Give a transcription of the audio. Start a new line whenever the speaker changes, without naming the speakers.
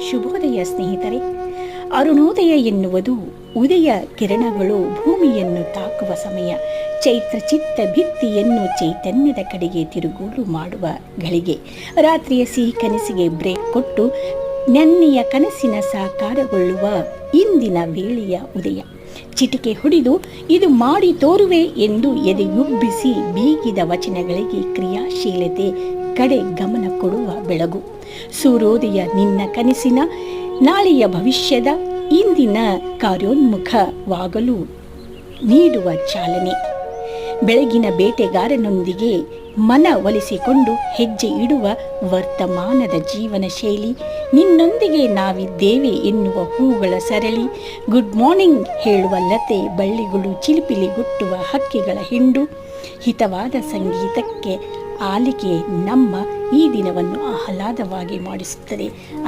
ಶುಭೋದಯ ಸ್ನೇಹಿತರೆ. ಅರುಣೋದಯ ಎನ್ನುವುದು ಉದಯ ಕಿರಣಗಳು ಭೂಮಿಯನ್ನು ತಾಕುವ ಸಮಯ. ಚೈತ್ರ ಚಿತ್ತ ಭಿತ್ತಿಯನ್ನು ಚೈತನ್ಯದ ಕಡೆಗೆ ತಿರುಗೂರು ಮಾಡುವ ಗಳಿಗೆ. ರಾತ್ರಿಯ ಸಿಹಿ ಕನಸಿಗೆ ಬ್ರೇಕ್ ಕೊಟ್ಟು ನೆನ್ನೆಯ ಕನಸಿನ ಸಾಕಾರಗೊಳ್ಳುವ ಇಂದಿನ ವೇಳೆಯ ಉದಯ. ಚಿಟಿಕೆ ಹೊಡೆದು ಇದು ಮಾಡಿ ತೋರುವೆ ಎಂದು ಎದೆಯುಬ್ಬಿಸಿ ಬೀಗಿದ ವಚನಗಳಿಗೆ ಕ್ರಿಯಾಶೀಲತೆ ಕಡೆ ಗಮನ ಕೊಡುವ ಬೆಳಗು. ಸೂರ್ಯೋದಯ ನಿನ್ನ ಕನಸಿನ ನಾಳೆಯ ಭವಿಷ್ಯದ ಇಂದಿನ ಕಾರ್ಯೋನ್ಮುಖವಾಗಲು ನೀಡುವ ಚಾಲನೆ. ಬೆಳಗಿನ ಬೇಟೆಗಾರನೊಂದಿಗೆ ಮನ ಒಲಿಸಿಕೊಂಡು ಹೆಜ್ಜೆ ಇಡುವ ವರ್ತಮಾನದ ಜೀವನ ಶೈಲಿ. ನಿನ್ನೊಂದಿಗೆ ನಾವಿದ್ದೇವೆ ಎನ್ನುವ ಹೂಗಳ ಸರಳಿ. ಗುಡ್ ಮಾರ್ನಿಂಗ್ ಹೇಳುವ ಲತೆ ಬಳ್ಳಿಗಳು, ಚಿಲಿಪಿಲಿಗುಟ್ಟುವ ಹಕ್ಕಿಗಳ ಹಿಂಡು. ಹಿತವಾದ ಸಂಗೀತಕ್ಕೆ ಆಲಿಕೆ ನಮ್ಮ ಈ ದಿನವನ್ನು ಆಹ್ಲಾದವಾಗಿ ಮಾಡಿಸುತ್ತದೆ.